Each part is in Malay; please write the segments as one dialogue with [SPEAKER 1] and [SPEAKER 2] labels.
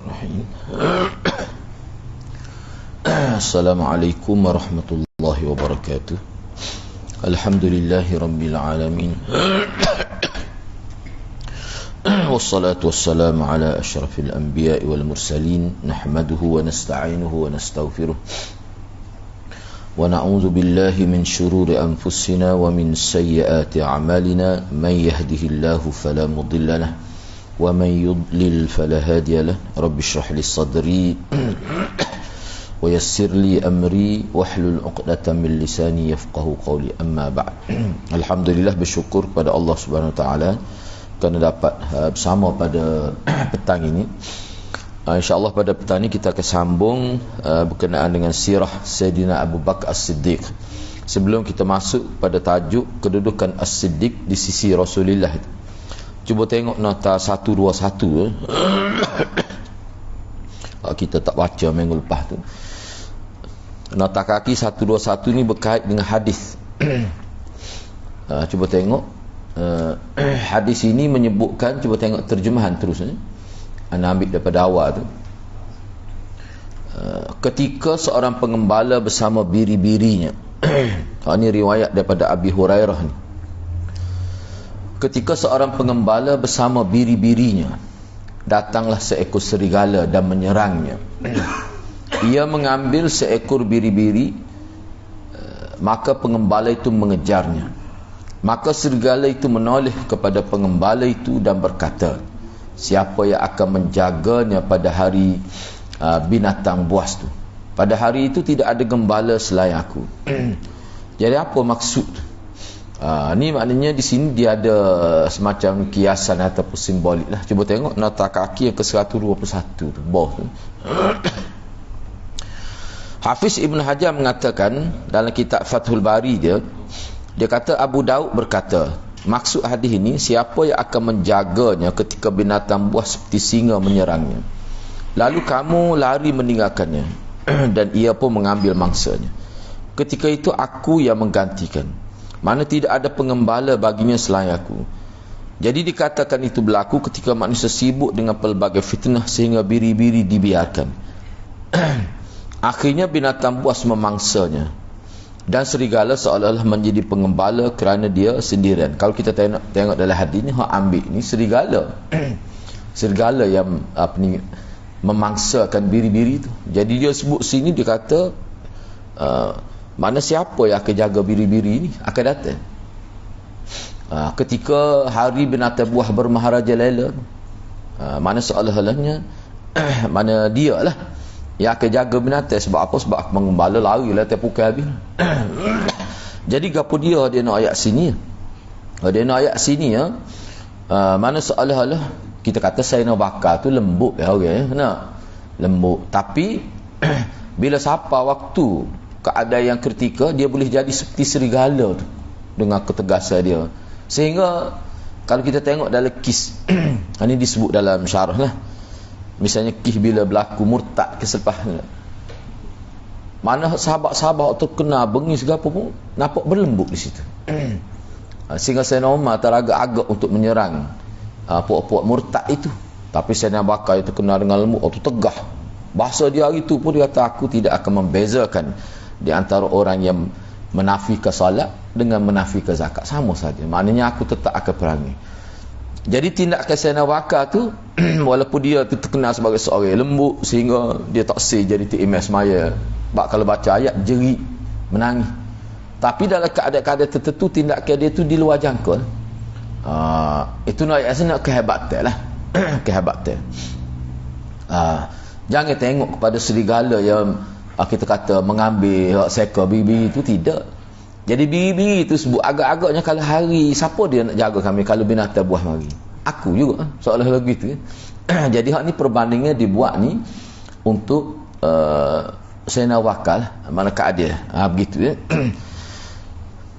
[SPEAKER 1] Bismillahirrahmanirrahim. Assalamualaikum warahmatullahi wabarakatuh. Alhamdulillahi rabbil alamin. Wassalatu wassalamu ala asyrafil anbiya'i wal mursalin. Nahmaduhu wa nasta'inuhu wa nastaghfiruh. Wa na'udzu billahi min shururi anfusina wa min sayyiati a'malina. Man yahdihillahu fala mudilla lahu wa man yudlil fala hadiya lahu. Rabbi shrah li sadri wa yassir li amri wahlul 'uqdatam min lisani yafqahu qawli. Amma ba'd. Alhamdulillah, bersyukur kepada Allah Subhanahu wa taala kerana dapat bersama pada petang ini. InsyaAllah pada petang ini kita akan sambung berkenaan dengan sirah Sayyidina Abu Bakar As-Siddiq. Sebelum kita masuk pada tajuk kedudukan As-Siddiq di sisi Rasulullah itu, cuba tengok nota 121. Kita tak baca minggu lepas tu. Nota kaki 121 ni berkait dengan hadis. Cuba tengok. Hadis ini menyebutkan, cuba tengok terjemahan terus. Anda ambil daripada awal tu. Ketika seorang pengembala bersama biri-birinya. Ini riwayat daripada Abi Hurairah ni. Ketika seorang pengembala bersama biri-birinya, datanglah seekor serigala dan menyerangnya. Ia mengambil seekor biri-biri, maka pengembala itu mengejarnya. Maka serigala itu menoleh kepada pengembala itu dan berkata, siapa yang akan menjaganya pada hari binatang buas tu? Pada hari itu tidak ada gembala selain aku. Jadi apa maksud? Ni maknanya di sini dia ada semacam kiasan ataupun simbolik lah. Cuba tengok nota kaki yang ke-121 tu, bawah tu. Hafiz Ibn Hajar mengatakan dalam kitab Fathul Bari dia kata Abu Daud berkata, maksud hadis ini, siapa yang akan menjaganya ketika binatang buas seperti singa menyerangnya, lalu kamu lari meninggalkannya, dan ia pun mengambil mangsanya. Ketika itu aku yang menggantikan, mana tidak ada pengembala baginya selain aku. Jadi dikatakan itu berlaku ketika manusia sibuk dengan pelbagai fitnah sehingga biri-biri dibiarkan. Akhirnya binatang buas memangsanya, dan serigala seolah-olah menjadi pengembala kerana dia sendirian. Kalau kita tengok dalam hadis ni, ambil ni serigala. Serigala yang memangsakan biri-biri tu. Jadi dia sebut sini, dia kata mana siapa yang akan jaga biri-biri ni akan datang ketika hari binatang buah bermaharaja Laila. Mana seolah-olahnya mana dia lah yang akan jaga binatang. Sebab apa? Sebab pengembala lari lah terpukul habis. Jadi gapo dia nak ayat sini? Dia nak ayat sini ya. Mana seolah-olah kita kata Sayyidina Bakar tu lembut ya, orang nak lembut, tapi bila sampai waktu keadaan yang kritikal, dia boleh jadi seperti serigala tu dengan ketegasan dia. Sehingga kalau kita tengok dalam kis ini disebut dalam syarah lah, misalnya kis bila berlaku murtad keselepas, mana sahabat-sahabat tu kena bengi segala pun nampak berlembut di situ. Sehingga Sayyidina Umar teragak-agak untuk menyerang puak-puak murtad itu, tapi Sayyidina Bakar itu kena dengan lembut, itu tegah. Bahasa dia hari itu pun dia kata, aku tidak akan membezakan di antara orang yang menafikan salat dengan menafikan zakat, sama saja. Maknanya aku tetap akan perangi. Jadi tindakan Sayyidina Bakar tu walaupun dia tu terkenal sebagai seorang lembut sehingga dia tak say jadi TMS maya, sebab kalau baca ayat jerit menangis, tapi dalam keadaan-keadaan tertentu tindakan dia tu di luar jangkau. Itu nak kehebatan lah. Kehebatan. Jangan tengok kepada serigala yang kita kata mengambil seka biri-biri itu, tidak. Jadi biri-biri itu sebut agak-agaknya kalau hari siapa dia nak jaga kami kalau binatang buah mari? Aku juga, seolah-olah gitu. Jadi hak ni perbandingan dibuat ni untuk Sayyidina Bakar, mana keadaan begitu ya.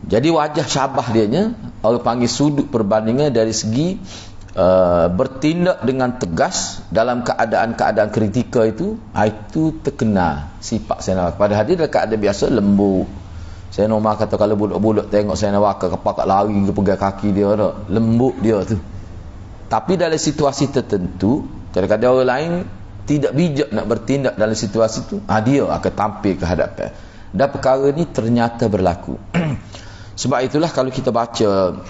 [SPEAKER 1] Jadi wajah syabah dianya, orang panggil sudut perbandingan dari segi bertindak dengan tegas dalam keadaan-keadaan kritikal itu terkenal sifat Sayyidina Bakar. Pada hadis dalam keadaan biasa lembut. Sayyidina Umar kata kalau budak-budak tengok Sayyidina Bakar kepakat lari ke pegang kaki dia, lembut dia tu. Tapi dalam situasi tertentu, kadang-kadang orang lain tidak bijak nak bertindak dalam situasi itu, dia akan tampil ke hadapan. Dan perkara ni ternyata berlaku. Sebab itulah kalau kita baca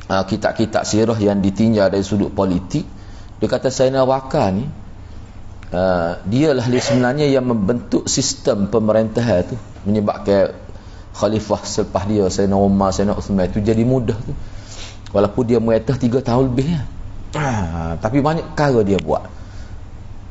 [SPEAKER 1] kitab-kitab sirah yang ditinjau dari sudut politik, dia kata Sayyidina Abu Bakar ni dialah dia sebenarnya yang membentuk sistem pemerintahan tu, menyebabkan khalifah selepas dia Sayyidina Umar, Sayyidina Uthman tu jadi mudah tu, walaupun dia merintah 3 tahun lebih ya. Tapi banyak perkara dia buat.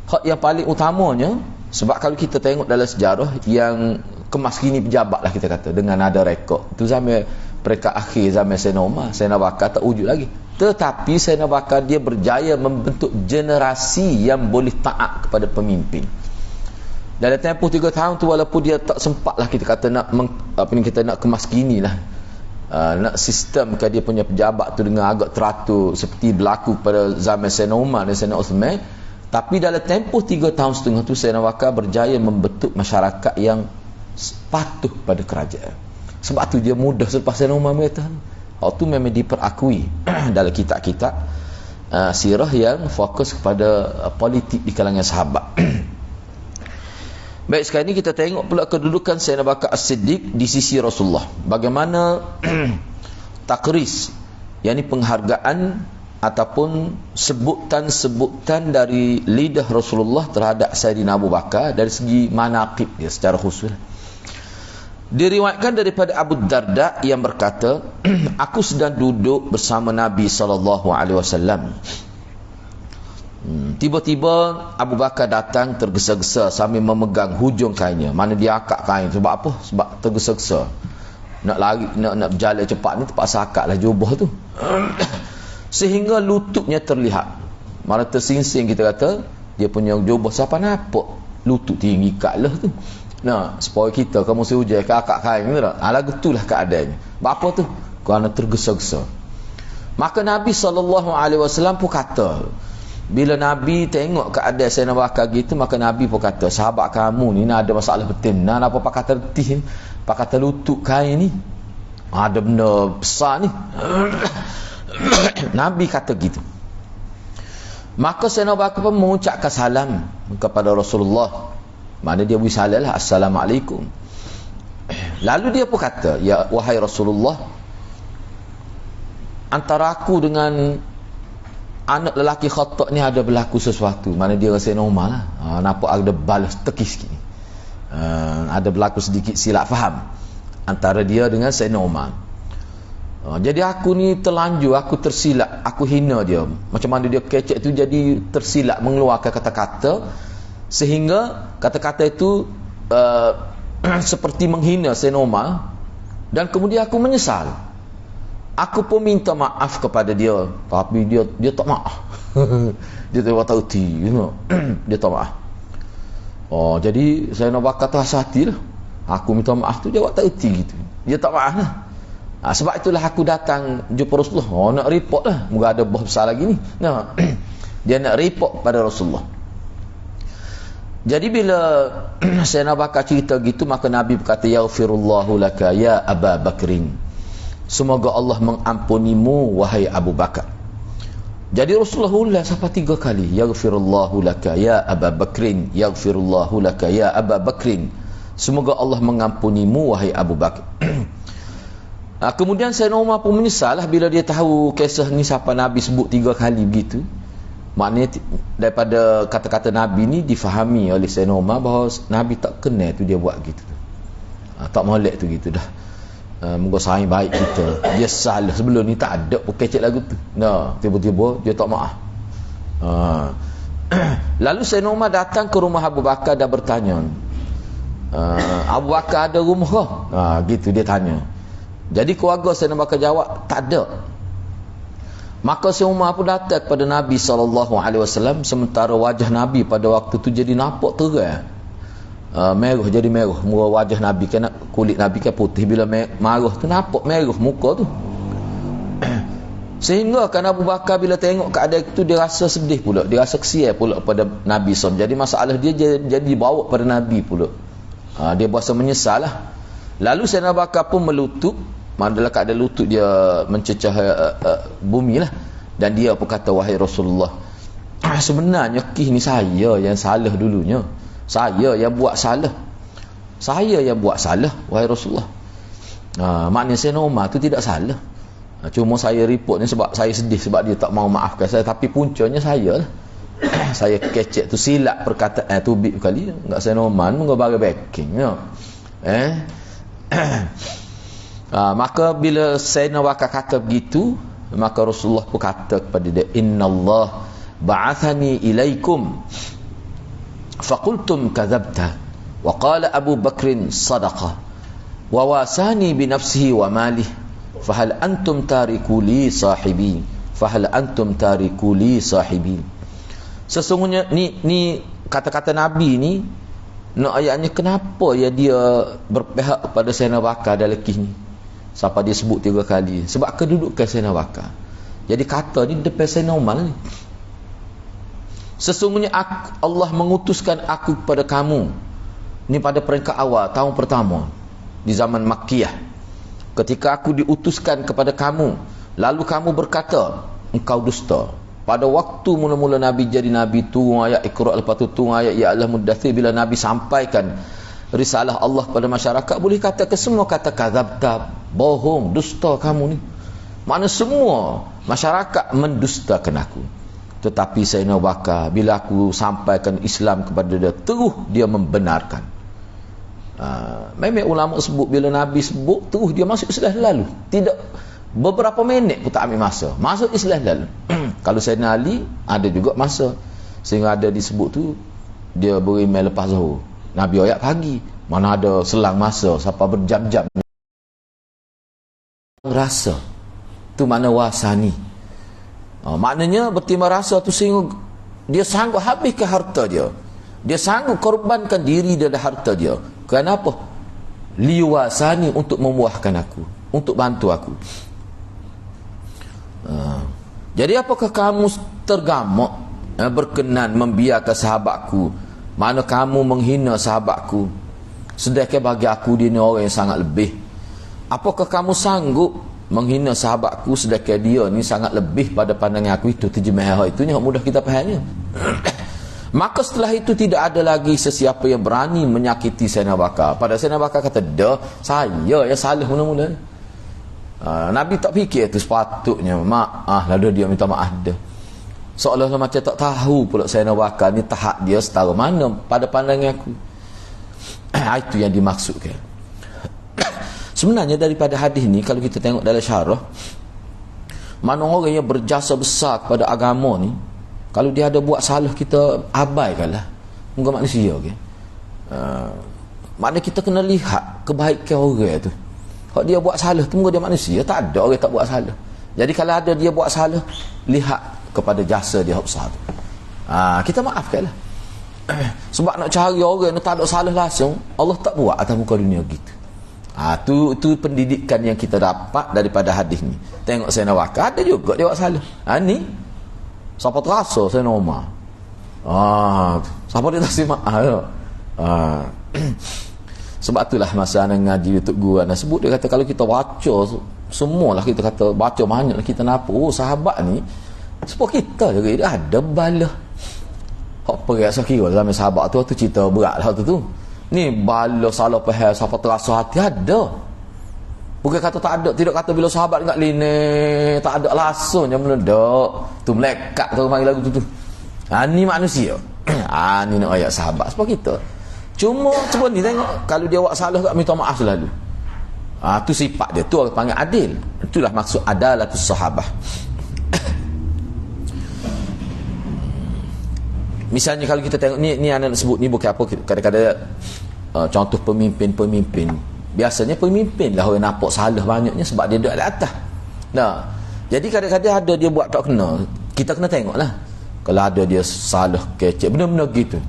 [SPEAKER 1] Hak yang paling utamanya, sebab kalau kita tengok dalam sejarah yang kemas kini pejabat lah kita kata, dengan ada rekod tu zaman peringkat akhir zaman Sayyidina Umar, Sayyidina Abu Bakar tak wujud lagi. Tetapi Sayyidina Abu Bakar dia berjaya membentuk generasi yang boleh taat kepada pemimpin. Dalam tempoh 3 tahun tu, walaupun dia tak sempat lah kita kata nak nak kemas kini lah, nak sistemkan dia punya pejabat tu dengan agak teratur seperti berlaku pada zaman Sayyidina Umar dan Sayyidina Uthman, tapi dalam tempoh 3 tahun setengah tu Sayyidina Abu Bakar berjaya membentuk masyarakat yang patuh pada kerajaan. Sebab tu dia mudah selepas Sayyidina Umar merintah. Hal tu memang diperakui dalam kitab-kitab sirah yang fokus kepada politik di kalangan sahabat. Baik, sekarang ni kita tengok pula kedudukan Sayyidina Abu Bakar As-Siddiq di sisi Rasulullah. Bagaimana takris, yakni penghargaan ataupun sebutan-sebutan dari lidah Rasulullah terhadap Sayyidina Abu Bakar dari segi manaqib dia secara khusus. Diriwayatkan daripada Abu Darda yang berkata, aku sedang duduk bersama Nabi SAW. Tiba-tiba Abu Bakar datang tergesa-gesa sambil memegang hujung kainnya. Mana dia akak kain. Sebab apa? Sebab tergesa-gesa. Nak lari, nak berjalan cepat ni terpaksa akaklah jubah tu. Sehingga lututnya terlihat. Mana tersingsing kita kata, dia punya jubah siapa nampak lutut tinggi kat lah tu. Nah, supaya kita kamu sehujan ke akak kain tu tak? Lagu tu lah keadaannya. Apa tu? Kerana tergesa-gesa. Maka Nabi SAW pun kata, bila Nabi tengok keadaan Sayyidina Abu Bakar gitu, maka Nabi pun kata, sahabat kamu ni ada masalah betin. Nah, apa kata letih ni? Pak kata lutut kain ni. Ada benda besar ni. Nabi kata gitu. Maka Sayyidina Abu Bakar pun mengucapkan salam kepada Rasulullah. Mana dia beri salam lah, Assalamualaikum. Lalu dia pun kata, ya wahai Rasulullah, antara aku dengan anak lelaki Khattab ni ada berlaku sesuatu. Mana dia rasa normal lah. Nampak ada balas tekis sikit. Ada berlaku sedikit silap faham antara dia dengan Sayyidina Umar. Jadi aku ni terlanjur, aku tersilap, aku hina dia. Macam mana dia kecek tu jadi tersilap mengeluarkan kata-kata, sehingga kata-kata itu seperti menghina Sayyidina Umar. Dan kemudian aku menyesal. Aku pun minta maaf kepada dia, tapi dia tak maaf. Dia tak tahu dia tak maaf. Jadi Sayyidina Abu Bakar terasa hati lah. Aku minta maaf tu dia tak erti gitu. Dia tak maaf lah. Sebab itulah aku datang jumpa Rasulullah. Nak report lah. Moga ada bos besar lagi ni. Dia nak report pada Rasulullah. Jadi bila Sayyidina Abu Bakar cerita gitu, maka Nabi berkata, yaghfirullahu laka ya Abu Bakrin. Semoga Allah mengampunimu wahai Abu Bakar. Jadi Rasulullah ulang sampai 3 kali, yaghfirullahu laka ya Abu Bakrin, yaghfirullahu laka ya Abu Bakrin. Semoga Allah mengampunimu wahai Abu Bakar. Kemudian Sayyidina Umar pun menyesal lah bila dia tahu kisah ni sampai Nabi sebut 3 kali begitu. Maknanya daripada kata-kata Nabi ni difahami oleh Sayyidina Umar bahawa Nabi tak kenal tu dia buat gitu. Tak molek tu gitu dah. Moga saing baik kita. Dia salah sebelum ni tak ada pun kecek lagu tu. Tiba-tiba dia tak maaf. Lalu Sayyidina Umar datang ke rumah Abu Bakar dan bertanya, Abu Bakar ada rumah ke? Gitu dia tanya. Jadi keluarga Sayyidina Abu Bakar jawab, tak ada. Maka Sayyidina Umar pun datang kepada Nabi SAW, sementara wajah Nabi pada waktu tu jadi nampak terang. Merah, jadi merah muka wajah Nabi, kan kulit Nabi kan putih, bila marah tu nampak merah muka tu. Sehingga kan Abu Bakar bila tengok keadaan itu, dia rasa sedih pula, dia rasa kesian pula pada Nabi SAW. Jadi masalah dia jadi dibawa pada Nabi pula. Dia berasa menyesal lah. Lalu Sayyidina Abu Bakar pun melutut. Dalam keadaan lutut dia mencecah bumi lah. Dan dia pun kata, wahai Rasulullah, sebenarnya ni saya yang salah dulunya. Saya yang buat salah. Saya yang buat salah, wahai Rasulullah. Maknanya Sayyidina Umar tu tidak salah. Cuma saya report ni sebab saya sedih sebab dia tak mau maafkan saya. Tapi puncanya saya lah. Saya kecek tu silap perkataan tu bit kali. Enggak Sayyidina Umar enggak bagi backing ya. Maka bila Sayyidina Bakar kata begitu, maka Rasulullah pun kata kepada dia, innallah ba'athani ilaikum faqultum kadzabta wa qala Abu Bakrin sadaqa wa wasani bi nafsihi wa malih fahal antum tariku li sahibi fahal antum tariku li sahibi. Sesungguhnya ni kata-kata Nabi ni nak ayatnya kenapa ya dia berpihak kepada Sayyidina Bakar dalam kisah ni sampai dia sebut 3 kali sebab kedudukan Sayyidina Bakar. Jadi kata ni depan Sayyidina Umar ni, sesungguhnya Allah mengutuskan aku kepada kamu ni pada peringkat awal tahun pertama di zaman Makkiyah, ketika aku diutuskan kepada kamu lalu kamu berkata engkau dusta. Pada waktu mula-mula Nabi jadi Nabi, turun ayat Iqra', lepas tu turun ayat Ya Allah Muddathir. Bila Nabi sampaikan risalah Allah pada masyarakat, boleh kata ke semua kata kadzabta, bohong, dusta kamu ni. Makna semua masyarakat mendustakan aku. Tetapi Sayyidina Bakar, bila aku sampaikan Islam kepada dia, terus dia membenarkan. Memang ulama sebut bila Nabi sebut, terus dia masuk Islam lalu. Tidak beberapa minit pun tak ambil masa, masuk Islam lalu. Kalau Sayyidina Ali ada juga masa, sehingga ada disebut tu dia beriman lepas zuhur, Nabi ayat pagi, mana ada selang masa sampai berjam-jam. Rasa tu mana wasani. Maknanya bertimbang rasa tu sehingga dia sanggup habiskan harta dia, dia sanggup korbankan diri dan harta dia. Kenapa? Liwasani, untuk memuahkan aku, untuk bantu aku. Jadi apakah kamu tergamak berkenan membiarkan sahabatku, mana kamu menghina sahabatku, sedangkan bagi aku dia ni orang yang sangat lebih? Apakah kamu sanggup menghina sahabatku sedangkan dia ni sangat lebih pada pandangan aku? Itu terjemahan itu yang mudah kita fahamnya. Maka setelah itu tidak ada lagi sesiapa yang berani menyakiti Sayyidina Bakar. Pada Sayyidina Bakar kata, dah saya yang salah mula-mula. Nabi tak fikir itu sepatutnya maaf, lalu dia minta maaf dia. Seolah-olah macam tak tahu pula Sayyidina Bakar ni tahap dia setara mana pada pandangan aku. Itu yang dimaksudkan. Sebenarnya daripada hadis ni, kalau kita tengok dalam syarah, mana orang yang berjasa besar kepada agama ni, kalau dia ada buat salah, kita abaikanlah. Enggak manusia, okay? Maknanya kita kena lihat kebaikan orang tu. Kalau dia buat salah tu, dia manusia, tak ada orang tak buat salah. Jadi kalau ada dia buat salah, lihat kepada jasa dia besar tu. Kita maafkanlah. Sebab nak cari orang yang tak ada salah langsung, Allah tak buat atas muka dunia gitu. Tu pendidikan yang kita dapat daripada hadis ni. Tengok Sayyidina Bakar, ada juga dia buat salah. Ni siapa terasa Sayyidina Umar. Siapa dia tak simak? Sebab itulah masa anak ngaji untuk guru anak sebut, dia kata kalau kita baca semualah, kita kata baca banyak kita nampak sahabat ni sebab kita juga dia ada bala. Hak perak sekira dalam sahabat tu cerita berat lah tu. Ni bala salah faham, siapa terasa hati ada. Bukan kata tak ada, tidak kata bila sahabat enggak line tak ada langsung yang meledak. Tu melekat tu panggil lagu tu. Ni manusia. Ni nak ayat sahabat sebab kita. Cuma ni tengok, kalau dia buat salah tak minta maaf selalu. Tu sifat dia, tu orang panggil adil. Itulah maksud adalatus sahabah. Misalnya kalau kita tengok ni anak sebut ni bukan apa, kadang-kadang contoh pemimpin. Biasanya pemimpin lah orang nampak salah banyaknya sebab dia duduk di atas. Jadi kadang-kadang ada dia buat tak kena, kita kena tengoklah. Kalau ada dia salah kecek benar-benar gitu.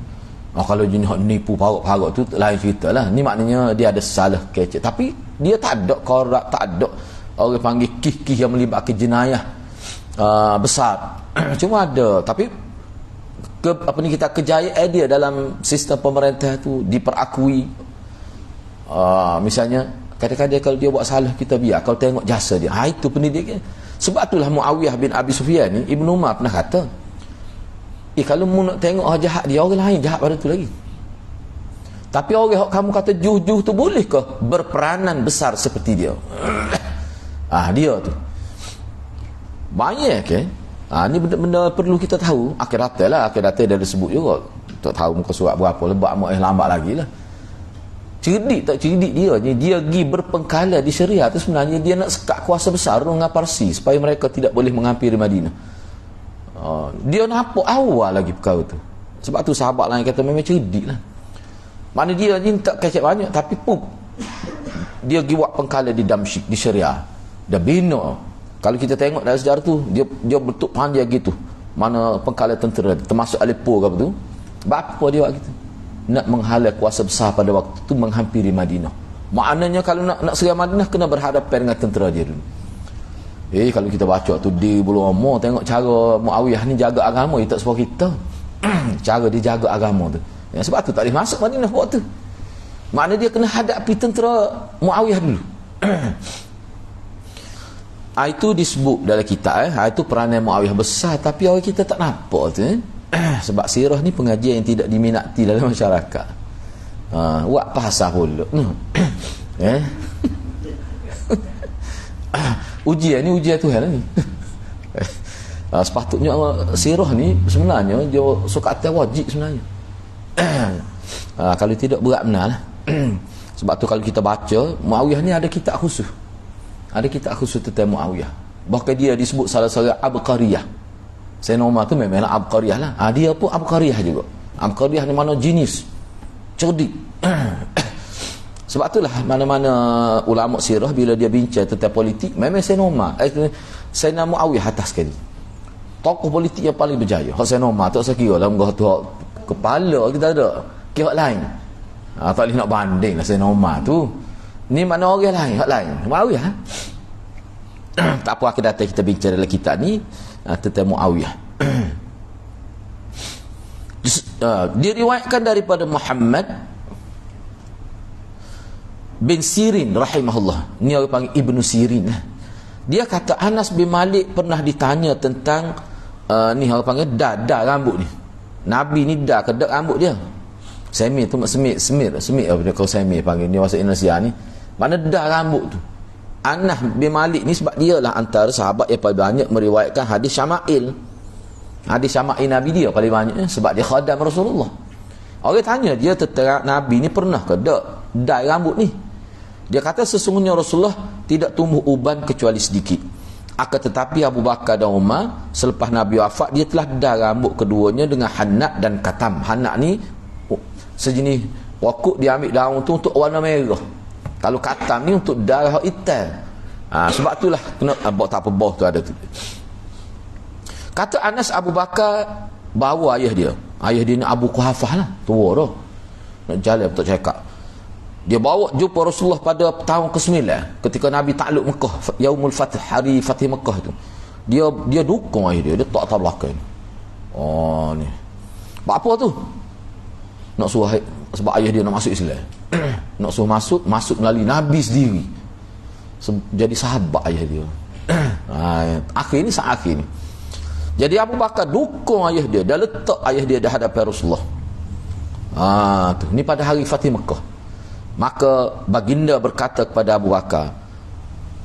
[SPEAKER 1] Kalau jenis nipu parut-parut tu lain cerita lah. Ni maknanya dia ada salah kecek, tapi dia tak ada korak, tak ada orang panggil kih-kih yang melibatkan jenayah besar. Cuma ada, tapi kita kejayaan dia dalam sistem pemerintah tu diperakui. Misalnya kadang-kadang kalau dia buat salah kita biar, kalau tengok jasa dia, itu pendidikan. Sebab itulah Muawiyah bin Abi Sufyan ni, Ibnu Umar pernah kata, Kalau mu nak tengok orang jahat dia, orang lain jahat pada tu lagi. Tapi orang yang kamu kata juh-juh tu boleh ke berperanan besar seperti dia? Dia tu banyak kan. Ni benda-benda perlu kita tahu. Akhirat lah, akhirat dia ada sebut juga. Tak tahu muka surat berapa, lebat lambat lagi lah. Cerdik tak cerdik dia ni, dia pergi berpengkala di Syria tu sebenarnya dia nak sekat kuasa besar dengan Parsi supaya mereka tidak boleh menghampiri Madinah. Dia nampak awal lagi perkara tu. Sebab tu sahabat lain kata memang cerdik lah. Mana dia ni tak kecek banyak, tapi dia pergi buat pengkala di Damsyik, di Syria. Dia bina. Kalau kita tengok dalam sejarah tu, dia bentuk pandai gitu. Mana pengkala tentera, termasuk Aleppo ke apa tu. Apa dia buat gitu? Nak menghalau kuasa besar pada waktu tu menghampiri Madinah. Maknanya kalau nak serang Madinah kena berhadapan dengan tentera dia dulu. Kalau kita baca tu di Bulu Omo, tengok cara Muawiyah ni jaga agama, dia tak seperti kita. Cara dia jaga agama tu. Sebab tu tak boleh masuk Madinah waktu tu. Maknanya dia kena hadapi tentera Muawiyah dulu. Itu disebut dalam kitab. Itu peranan Muawiyah besar, tapi orang kita tak nampak tu. Sebab sirah ni pengajian yang tidak diminati dalam masyarakat. Buat pasal pula. Ujian ni ujian Tuhan ni. Sepatutnya sirah ni sebenarnya dia suka wajib sebenarnya. Kalau tidak berat benar lah. Sebab tu kalau kita baca Muawiyah ni ada kitab khusus. Ada kitab khusus tentang Muawiyah. Bahkan dia disebut salah seorang Abqariyah. Senoma tu memang Abqariyah lah. Dia pun Abqariyah juga. Abqariyah ni mana jenis cerdik. Sebab itulah mana-mana ulama sirah bila dia bincang tentang politik memang Senoma Sayyidina Muawiyah atas sekali. Tokoh politik yang paling berjaya. Hak Senoma tak saya kira lah tu kepala kita ada. Kira lain. Tak boleh nak banding lah Senoma tu. Ni mana orang lain, hak lain. Muawiyah. Tak apa kita bincang dalam kitab ni tentang Muawiyah. Diriwayatkan daripada Muhammad bin Sirin rahimahullah. Ni orang panggil Ibnu Sirin. Dia kata Anas bin Malik pernah ditanya tentang ni orang panggil dah rambut ni. Nabi ni dah kedek rambut dia. Semir tu semir apa dia kau semir panggil ni bahasa Indonesia ni. Mana dah rambut tu. Anas bin Malik ni sebab dia lah antara sahabat yang paling banyak meriwayatkan hadis syama'il. Hadis syama'il Nabi dia paling banyak sebab dia khadam Rasulullah. Orang tanya dia tentang Nabi ni pernah ke dai rambut ni. Dia kata sesungguhnya Rasulullah tidak tumbuh uban kecuali sedikit. Akan tetapi Abu Bakar dan Umar selepas Nabi wafat dia telah dai rambut keduanya dengan hannak dan katam. Hannak ni sejenis wakuk dia ambil daun tu untuk warna merah. Kalau katam ni untuk darah hitam. Sebab itulah kena tak apa bawah tu ada tu. Kata Anas, Abu Bakar bawa ayah dia. Ayah dia ni Abu Quhafah lah, tua dah. Nak jalan tak cakap. Dia bawa jumpa Rasulullah pada tahun ke-9 ketika Nabi takluk Mekah, Yaumul Fath, hari Fatih Mekah tu. Dia dukung ayah dia tak tahu belakang. Ni. Buat apa tu? Nak suruh sebab ayah dia nak masuk Islam. Nak suruh masuk melalui Nabi sendiri. Jadi sahabat ayah dia. Akhir ni. Jadi Abu Bakar dukung ayah dia. Dia letak ayah dia di hadapan Rasulullah. Tu. Ni pada hari Fatih Mekah. Maka baginda berkata kepada Abu Bakar,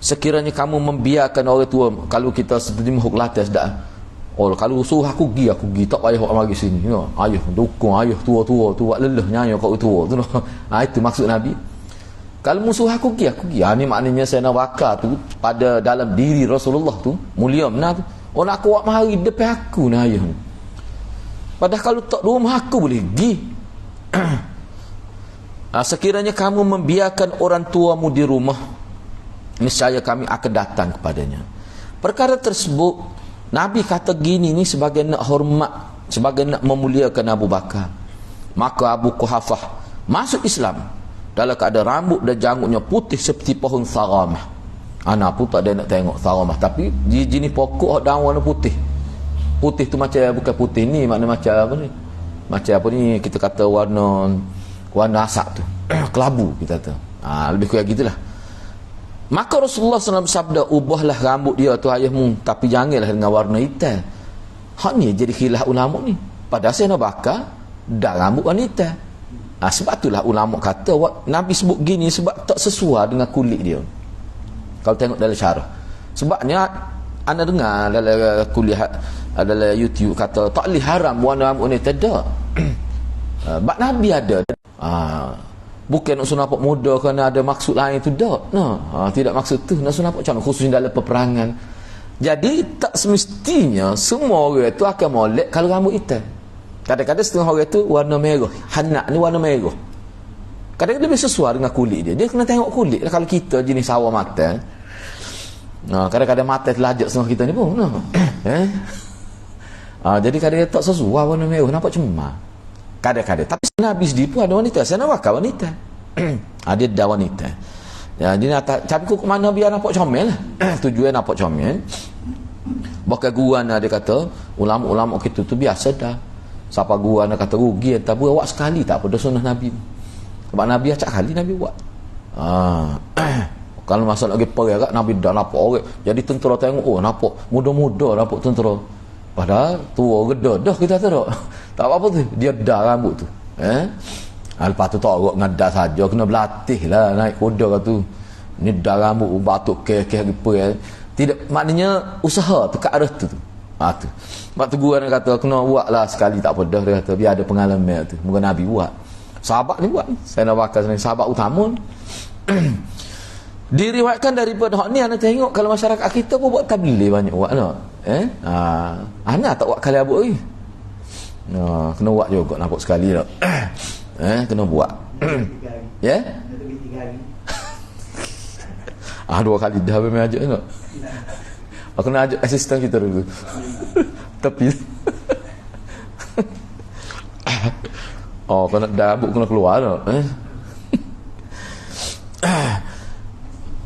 [SPEAKER 1] sekiranya kamu membiarkan orang tua, kalau kita seperti makhluk latas dah. Kalau suruh aku pergi tak payah orang mari sini. Ayah dukung ayah tua tu buat lelah nyanyi kat tua tu. Itu maksud Nabi. Kalau musuh aku pergi. Ni maknanya Sayyidina Bakar tu pada dalam diri Rasulullah tu mulia benar tu. Orang aku buat mari depan aku ni ayah ni. Padahal kalau tak rumah aku boleh pergi. Sekiranya kamu membiarkan orang tuamu di rumah, niscaya kami akan datang kepadanya. Perkara tersebut Nabi kata gini ni sebagai nak hormat, sebagai nak memuliakan Abu Bakar. Maka Abu Quhafah masuk Islam dalam keadaan rambut dan janggutnya putih seperti pohon saramah. Anak pun tak ada nak tengok saramah, tapi jenis pokok daun warna putih. Putih tu macam bukan putih ni, makna macam apa ni? Macam apa ni kita kata warna asap tu. Kelabu kita kata. Lebih kurang gitulah. Maka Rasulullah SAW bersabda, ubahlah rambut dia tu ayahmu, tapi janganlah dengan warna hitam. Hak ni jadi khilaf ulama ni. Padahal saya nak bakar dah rambut wanita. Sebab itulah ulama kata Nabi sebut gini sebab tak sesuai dengan kulit dia. Kalau tengok dalam syarah. Sebabnya anda dengar dalam kuliah dalam YouTube kata tak boleh haram warna rambut wanita. Tak. Bak Nabi ada. Bukan nak suruh nampak muda kerana ada maksud lain tu tak. Tidak maksud tu nak suruh nampak macam khususnya dalam peperangan. Jadi tak semestinya semua orang tu akan molek kalau rambut hitam. Kadang-kadang setengah orang tu warna merah. Hanak ni warna merah. Kadang-kadang dia sesuai dengan kulit dia. Dia kena tengok kulit lah. Kalau kita jenis sawa mata. Kadang-kadang mata telajak setengah kita ni pun. Jadi kadang-kadang tak sesuai warna merah. Nampak cemar. Kadang-kadang. Tapi Nabi sendiri pun ada wanita. Saya nak bakar wanita. Dia dah wanita. Jadi tapi kok mana biar nampak comel lah. Tujuan nampak comel. Bahkan gua dia kata ulama-ulama kita tu biasa dah. Siapa gua nak kata rugi tak buat sekali tak apa dah sunnah Nabi. Sebab Nabi acak kali Nabi buat. Kalau masalah lagi perak Nabi dah nampak orang. Jadi tentera tengok nampak muda-muda nampak tentera. Padahal tua geda dah kita tahu. Tak apa-apa tu dia dah rambut tu. Lepas tu tak orang ngadas saja kena berlatih lah naik kuda tu. Ni dah rambut batuk kek apa. Tidak maknanya usaha tu ke arah tu. Tu. Sebab tu gua nak kata kena buat lah sekali tak apa dah dia kata biar ada pengalaman tu. Moga Nabi buat. Sahabat ni buat. Saya nak bakar sahabat utama. Diriwayatkan daripada hak ni anda tengok kalau masyarakat kita pun buat tabligh banyak buat nak. Ana tak buat kali abuk lagi. Kena buat juga nampak sekali tak. Kena buat. Ya? Dua kali dah memang ajak tak. Aku nak ajak asisten kita dulu. Tepi. Kena dah rambut kena keluar tak.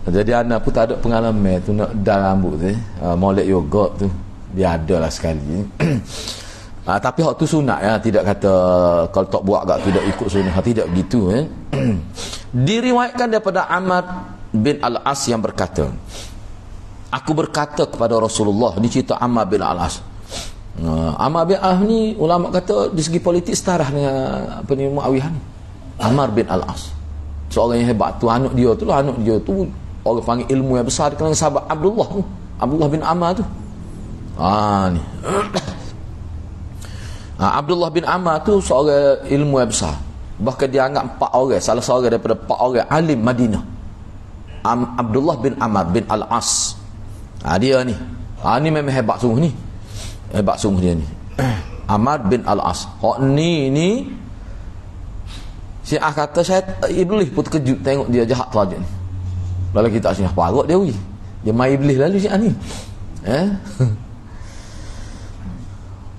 [SPEAKER 1] Jadi anak pun tak ada pengalaman tu nak dah rambut tu. Molek yoga tu. Dia ada lah sekali. Tapi hak tu sunat ya. Tidak kata kalau tak buat tak tidak ikut sunat. Tidak begitu. Diriwayatkan daripada Amr bin Al-As yang berkata, aku berkata kepada Rasulullah. Ni cerita Amr bin Al-As. Amr bin Al-As ni ulama kata di segi politik setara dengan Muawiyah ni. Amr bin Al-As seorang yang hebat tu. Anak dia tu orang panggil ilmu yang besar dikenal sahabat Abdullah bin Amr tu. Ni Abdullah bin Amr tu seorang ilmu yang besar. Bahkan dia anggap 4 orang, salah seorang daripada 4 orang alim Madinah. Abdullah bin Amr bin Al-As. Dia ni. Ni memang hebat sungguh ni. Hebat sungguh dia ni. Amr bin Al-As. Ni Syiah kata saya iblis pun terkejut tengok dia jahat terajak ni. Lalu kita Syiah parut dia weh. Dia main iblis lalu Syiah ni.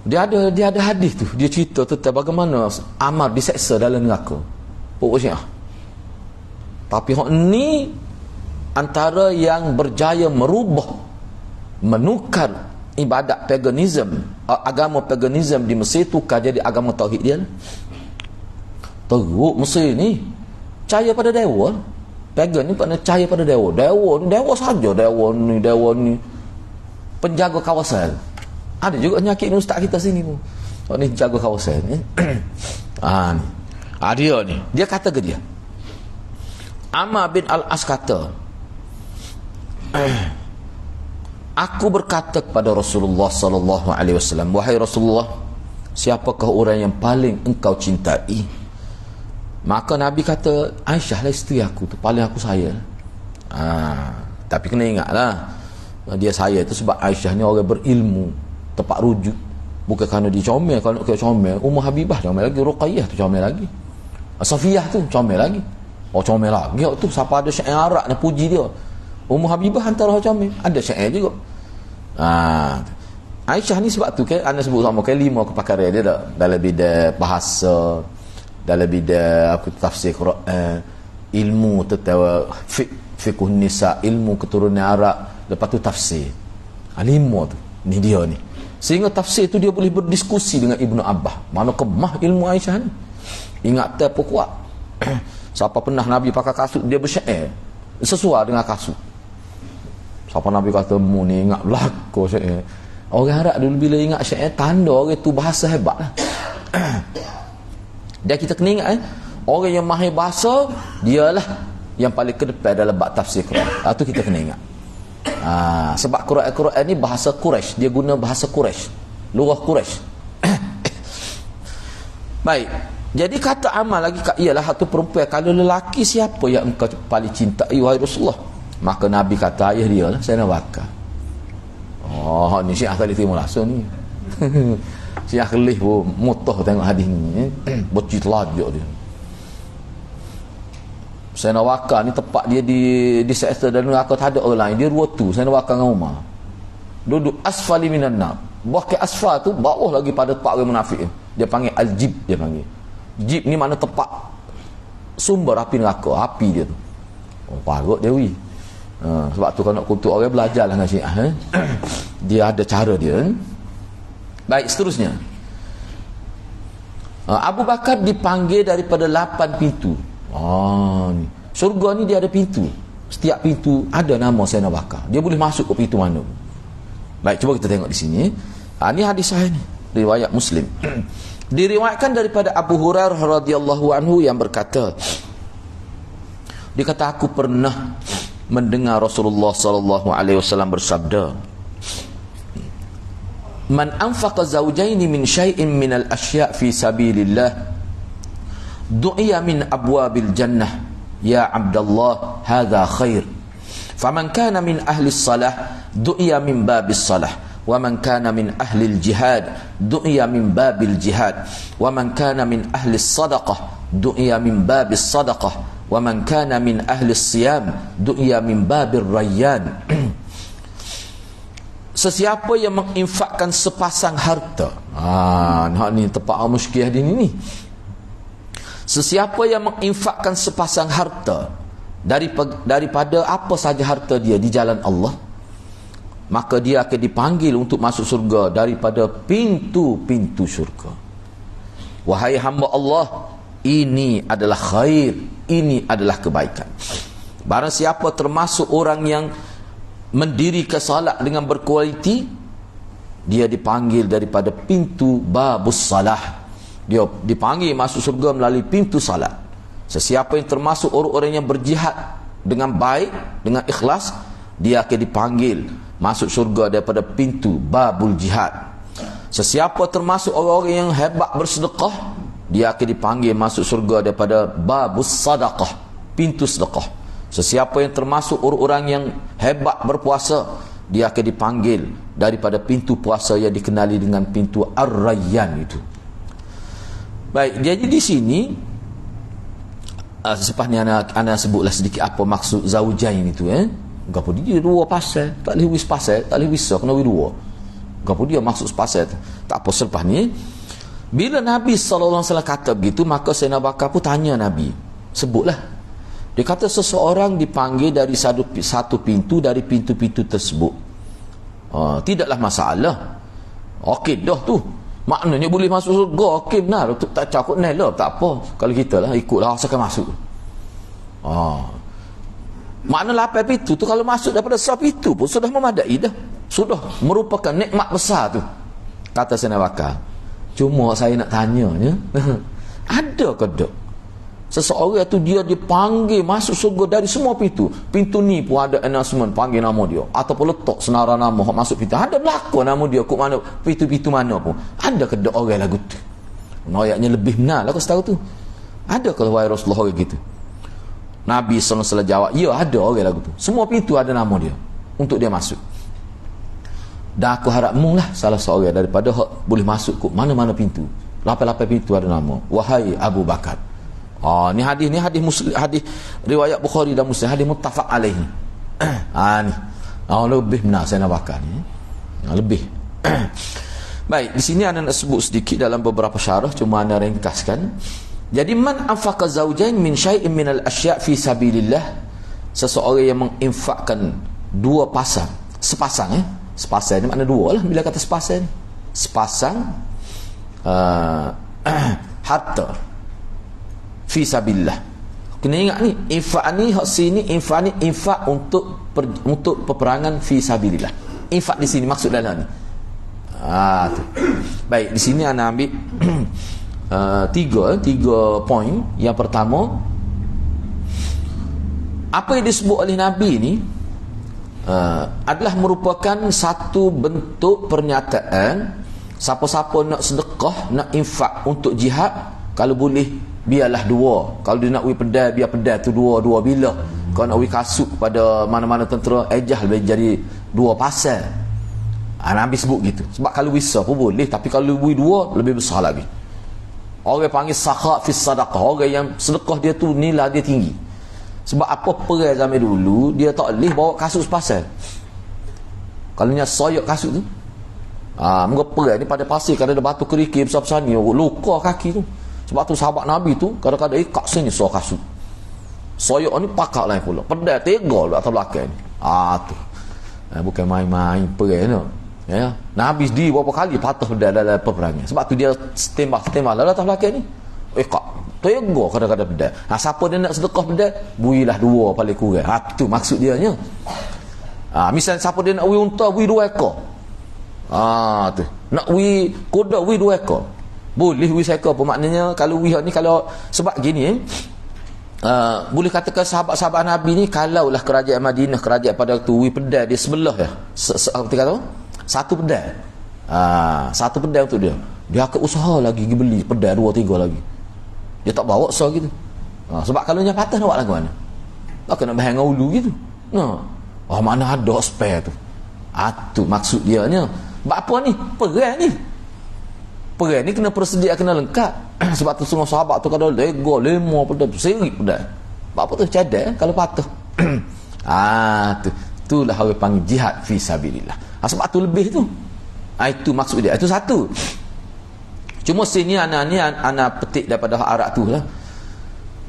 [SPEAKER 1] Dia ada hadis tu. Dia cerita tentang bagaimana Amr diseksa dalam neraka. Pokok Syiah. Tapi hak ni antara yang berjaya menukar ibadat paganism, agama paganism di Mesir tukar jadi agama tauhid dia. Teruk Mesir ni percaya pada dewa. Pagan ni percaya pada dewa. Dewa saja dewa ni penjaga kawasan. Ada juga nyakit ni ustaz kita sini pun. Ni jaga kawasan ni. Dia ni. Dia kata ke dia. Amr bin Al-As kata, aku berkata kepada Rasulullah sallallahu alaihi wasallam, wahai Rasulullah, siapakah orang yang paling engkau cintai? Maka Nabi kata, Aisyah lah isteri aku tu, paling aku sayang. Tapi kena ingatlah, dia sayang itu sebab Aisyah ni orang berilmu, tepat rujuk. Bukan kerana dia comel. Kalau nak kira comel, Ummah Habibah comel lagi, Ruqayyah tu comel lagi, Safiyah tu comel lagi. Comel lagi tu. Siapa ada syair Arab nak puji dia, Ummah Habibah antara comel. Ada syair juga. Aisyah ni sebab tu kan anda sebut sama kan 5 kepakaran dia tak dalam bidang bahasa, dalam bidang tafsir Quran, ilmu tentang fiqh nisa, ilmu keturunan Arab, lepas tu tafsir. 5 tu. Ni dia ni. Sehingga tafsir tu dia boleh berdiskusi dengan Ibnu Abbas. Mana kemah ilmu Aisyah ni. Ingat apa kuat. Siapa pernah Nabi pakai kasut dia bersyair sesuai dengan kasut. Siapa Nabi kata mu ni ingat belaka syair. Orang Arab dulu bila ingat syair tanda orang tu bahasa hebat lah. Dan kita kena ingat orang yang mahir bahasa, dialah yang paling ke depan dalam bab tafsir Quran. Itu kita kena ingat. Sebab Quran ni bahasa Quraisy, dia guna bahasa Quraisy, lugah Quraisy. Baik. Jadi kata amal lagi ialah satu perempuan, kalau lelaki siapa yang engkau paling cintai wahai Rasulullah? Maka Nabi kata ayah dia lah, Sayyidina Bakar. Oh, ni Syiah tadi terima langsung ni. Syiah kelih pun mutah tengok hadis ni. Bocil telajak dia. Sayyidina Bakar ni tempat dia di sektor dan neraka, tak ada orang lain. Dia ruatu Sayyidina Bakar dengan Umar. Duduk asfali minan nar. Bahkan asfal tu bawah lagi pada tempat orang munafik. Dia panggil al-jib, dia panggil. Jib ni mana tempat sumber api neraka, api dia tu. Oh, parut dia weh. Sebab tu kalau nak kutuk orang, belajar lah dengan Syiah. Dia ada cara dia. Baik, seterusnya. Abu Bakar dipanggil daripada 8 pintu. Ni. Syurga ni dia ada pintu. Setiap pintu ada nama Sayyidina Bakar. Dia boleh masuk ke pintu mana. Baik, cuba kita tengok di sini. Ni hadis sahih ni, riwayat Muslim. Diriwayatkan daripada Abu Hurairah radhiyallahu anhu yang berkata, dia kata, aku pernah mendengar Rasulullah sallallahu alaihi wasallam bersabda, man anfaqa zawjaini min syai'in min al-asya' fi sabilillah du'iya min abwabil jannah ya Abdullah hadha khair, faman kana min ahli as-salah du'iya min babis salah, wa man kana min ahli al-jihad du'iya min babil jihad, wa man kana min ahli as-sadaqah du'iya min babis sadaqah, wa man kana min ahli as-siyam du'iya min babir rayyan. Sesiapa yang menginfakkan sepasang harta, nak ni tepat muskil hadis ni. Sesiapa yang menginfakkan sepasang harta daripada apa saja harta dia di jalan Allah, maka dia akan dipanggil untuk masuk surga daripada pintu-pintu syurga. Wahai hamba Allah, ini adalah khair, ini adalah kebaikan. Barang siapa termasuk orang yang mendirikan salat dengan berkualiti, dia dipanggil daripada pintu babus salah. Dia dipanggil masuk surga melalui pintu salat. Sesiapa yang termasuk orang-orang yang berjihad dengan baik, dengan ikhlas, dia akan dipanggil masuk surga daripada pintu babul jihad. Sesiapa termasuk orang-orang yang hebat bersedekah, dia akan dipanggil masuk surga daripada babus sadaqah, pintu sedekah. Sesiapa yang termasuk orang-orang yang hebat berpuasa, dia akan dipanggil daripada pintu puasa yang dikenali dengan pintu Ar-Rayyan itu. Baik, jadi di sini selepas ni ana sebutlah sedikit apa maksud zaujain itu. Gapo dia dua pasal, tak boleh wis pasal, tak boleh wis kena dua. Gapo dia maksud pasal tu. Tak apa, selepas ni bila Nabi sallallahu alaihi wasallam kata begitu, maka Sayyidina Bakar pun tanya Nabi, sebutlah. Dia kata seseorang dipanggil dari satu pintu dari pintu-pintu tersebut. Tidaklah masalah. Okey dah tu. Maknanya boleh masuk surga. Okey benar. Tak cakap ni lah, tak apa. Kalau kita lah ikutlah asalkan masuk. Makna 8 pintu tu kalau masuk daripada 1 pintu pun sudah memadai dah. Sudah merupakan nikmat besar tu. Kata Sayyidina Bakar. Cuma saya nak tanyanya, ada ke tak seseorang tu dia dipanggil masuk surga dari semua pintu? Pintu ni pun ada announcement panggil nama dia, ataupun letak senarai nama masuk pintu. Ada berlaku nama dia kok mana pintu-pintu mana pun. Ada ke tak orang lagu tu? Ayatnya lebih benar lah kau tahu tu. Ada ke wahai Rasulullah orang gitu? Nabi SAW jawab, ya ada orang lagu tu. Semua pintu ada nama dia untuk dia masuk. Dan aku harap mulah salah seorang daripada boleh masuk ke mana-mana pintu. 8 pintu ada nama. Wahai Abu Bakar. Ni hadis Muslim, hadis riwayat Bukhari dan Muslim, hadis muttafaq alaihi. Ni. Lebih benar Sayyidina Bakar ni. Lebih. Baik, di sini anda nak sebut sedikit dalam beberapa syarah, cuma anda ringkaskan. Jadi man anfaqa zawjain min syai'in min al-asya' fi sabilillah, seseorang yang menginfakkan dua pasang, sepasang ni makna dua lah bila kata sepasang. Sepasang harta fi sabilillah. Kena ingat ni, infak ni hak sini, infak untuk peperangan fi sabilillah. Infak di sini maksud dalam ni. Tu. Baik, di sini ana ambil tiga poin. Yang pertama, apa yang disebut oleh Nabi ni adalah merupakan satu bentuk pernyataan siapa-siapa nak sedekah, nak infak untuk jihad, kalau boleh biarlah dua. Kalau dia nak pergi pedal, biar pedal tu dua bila. Kalau nak pergi kasut pada mana-mana tentera, boleh jadi dua pasal. Nabi sebut gitu. Sebab kalau bisa pun boleh, tapi kalau pergi dua, lebih besar lagi. Orang panggil sakha fi sadaqah, orang yang sedekah dia tu nilai dia tinggi. Sebab apa, perang zaman dulu dia tak boleh bawa kasut sepasal. Kalau nya soyok kasut tu, muka perang ni pada pasir, kadang ada batu kerikil besar-besar ni, luka kaki tu. Sebab tu sahabat Nabi tu kadang-kadang ikat sini soal kasut. Soyok ni pakak lain pula, pedal tega atas belakang ni. Tu bukan main-main perang tu. Ya, Nabi sendiri berapa kali patah pedal dalam peperangan. Sebab tu dia tembak lah atas belakang ni. Ikat tega kadang-kadang pedal. Siapa dia nak sedekah pedal, builah dua paling kurang. Tu maksud dia nya. Misal siapa dia nak unta, bui 2 ekor. Tu. Nak kuda, bui 2 ekor. Boleh bui seekor pun, maknanya kalau ni, kalau sebab gini boleh katakan sahabat-sahabat Nabi ni, kalaulah kerajaan Madinah, kerajaan pada waktu pedal dia sebelah ya. Seperti kata satu pedal. Satu pedal untuk dia akan usaha lagi beli pedal 2-3 lagi. Dia tak bawa so gitu. Sebab kalau nya patah nak buat lagu mana? Tak kena bahang ulu gitu. Mana ada spare tu. Tu maksud dia nya. Sebab apa ni? Perang ni. Perang ni kena persedia, kena lengkap. Sebab tu semua sahabat tu kadang lego 5 pedal, seri pedal. Sebab apa tu cadar kalau patah. Itulah orang panggil jihad fi sabilillah. Sebab tu lebih tu. Itu maksud dia. Itu satu. Cuma sini anak petik daripada Arab tu lah.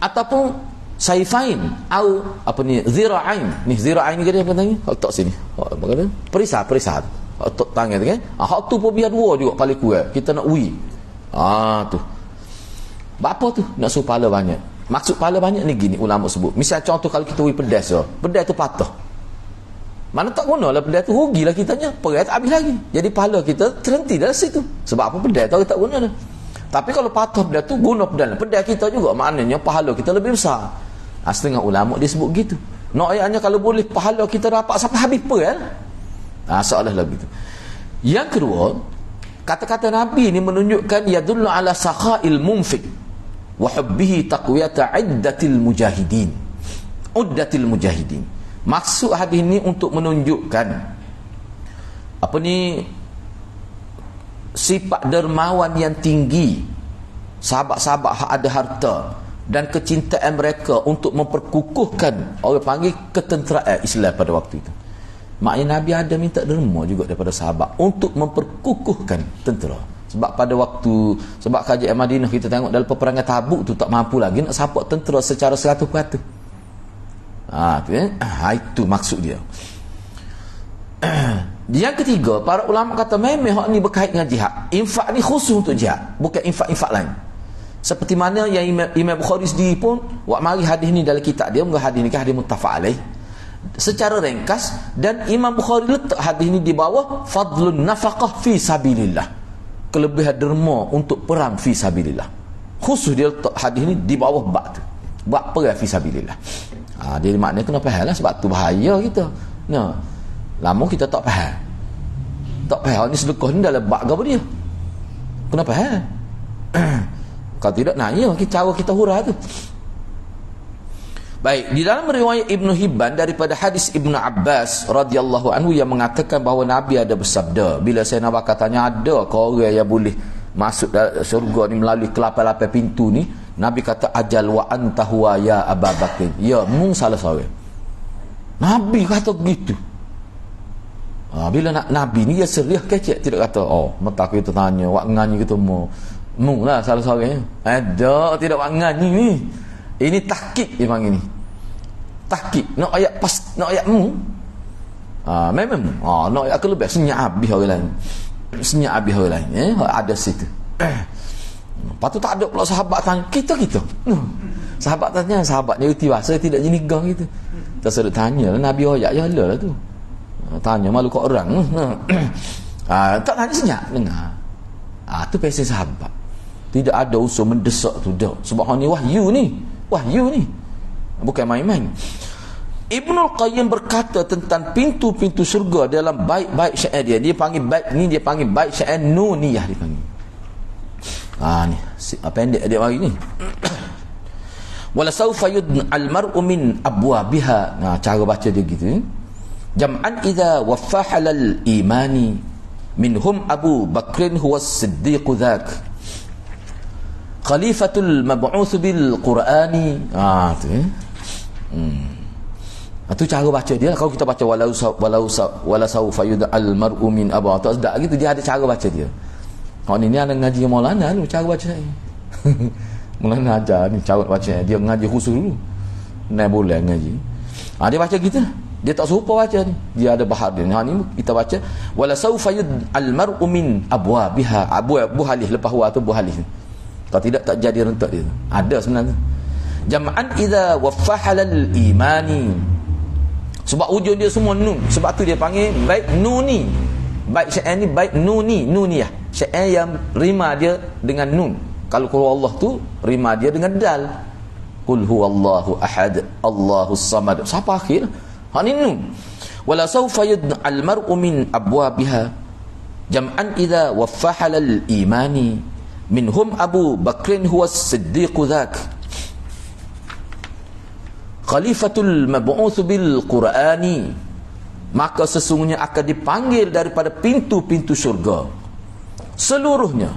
[SPEAKER 1] Ataupun saifain atau apa ni, zira'ain. Ni zira'ain ni dia apa tanya? Letak sini. Apa kata? Perisah tu. Letak tangan tu kan. Hak tu pun biar dua juga paling kurang. Kita nak tu. Apa tu? Nak suruh pahala banyak. Maksud pahala banyak ni gini ulama sebut. Misal contoh kalau kita pedas tu patah. Mana tak guna lah pedal tu, rugilah kitanya, perang tak habis lagi. Jadi pahala kita terhenti dari situ. Sebab apa, pedal tu tak guna dah. Tapi kalau patah pedal tu, guna pedal kita juga, maknanya pahala kita lebih besar. Setengah ulama dia sebut gitu. Nak ayatnya kalau boleh pahala kita dapat sampai habis perang. Seolah-olah begitu. Yang kedua, kata-kata Nabi ni menunjukkan yadullu ala sakha'il munfiq wa hubbihi taqwiyata iddatil mujahidin. Maksud hadis ini untuk menunjukkan sifat dermawan yang tinggi sahabat-sahabat ada harta dan kecintaan mereka untuk memperkukuhkan, orang panggil ketenteraan Islam pada waktu itu. Maknanya Nabi ada minta derma juga daripada sahabat untuk memperkukuhkan tentera. Sebab pada waktu, sebab kerajaan Madinah kita tengok dalam peperangan Tabuk tu tak mampu lagi nak support tentera secara 100%. Itu maksud dia. Yang ketiga, para ulama kata memang hak ni berkait dengan jihad. Infak ni khusus untuk jihad, bukan infak-infak lain. Seperti mana yang Imam Bukhari sendiri pun buat mari hadis ni dalam kitab dia, hadis ni kan hadis muttafaq alaih secara ringkas, dan Imam Bukhari letak hadis ni di bawah fadlun nafaqah fi sabilillah, kelebihan derma untuk perang fi sabilillah. Khusus dia letak hadis ni di bawah bab tu, bab perang fi sabilillah. Dia maknanya kena faham lah, sebab tu bahaya kita. Lama kita tak faham. Ni sedekah ni dalam bab apa dia? Kena faham. Kalau tidak nanya cara kita hurah tu. Baik, di dalam riwayat Ibnu Hibban daripada hadis Ibnu Abbas radhiyallahu anhu yang mengatakan bahawa Nabi ada bersabda, bila saya nak tanya ada ke orang yang boleh masuk syurga ni melalui kelapa-lapa pintu ni, Nabi kata ajal wa anta huwa ya Abu Bakar. Ya, mung salah seorang. Nabi kata begitu. Bila Nabi ni dia serius kecek, tidak kata mata kita tanya wak ngani kita mung lah salah seorang. Ada tidak wak ngani ni. Ini tahqiq memang ini. Tahqiq nak ayat pas, nak ayat memang nak ayat kelebih senyap habis orang lain. Senyap habis orang lain ada situ. Lepas tu tak ada pula sahabat tanya kita sahabat tanya, sahabat ni reti bahasa tidak jenis gang gitu. Terus tanya Nabi ayat je lah tu. Tanya malu kat orang. Tak tanya senyap dengar. Tu pasal sahabat. Tidak ada unsur mendesak tu dah. Sebab ni wahyu ni. Bukan main-main. Ibnul Qayyim berkata tentang pintu-pintu syurga dalam bait-bait syair dia. Dia panggil bait ni, dia panggil bait syair nuniyah dia panggil. Ni pendek dia mari ni. Wala sawfa yud'al mar'u min abwabiha. Cara baca dia gitu. Jam'an idza waffaha lal imani minhum Abu Bakrin huwa as-siddiq dzak. Khalifatul mab'uts bil Qur'ani. Tu. Itu cara baca dia. Kalau kita baca wala sawfa yud'al mar'u min abwa tak sedap gitu, dia ada cara baca dia. Ni ada ngaji Maulana dulu cara baca ni. Maulana ajar ni cara baca dia ngaji khusus dulu. Nak boleh ngaji. Dia baca gitu. Dia tak serupa baca ni. Dia ada bahar dia. Ni kita baca wala sawfa yud'al mar'u min abwabiha. Abu halih lepas wa tu buhalih. Kalau tidak tak jadi rentak dia. Ada sebenarnya. Jam'an idza waffahalal imani. Sebab ujung dia semua nun. Sebab tu dia panggil bait nuni. Bait syair ni bait nuniyah. Syair yang rima dia dengan nun. Kalau Allah tu rima dia dengan dal. Qul huwallahu ahad, Allahus samad. Siapa akhir? Ni nun. Wala sawfa yud'al mar'u min abwabiha. Jam'an idza waffahalal imani minhum Abu Bakrin huwa as-siddiq dzak. Khalifatul mab'uts bil Qur'ani. Maka sesungguhnya akan dipanggil daripada pintu-pintu syurga seluruhnya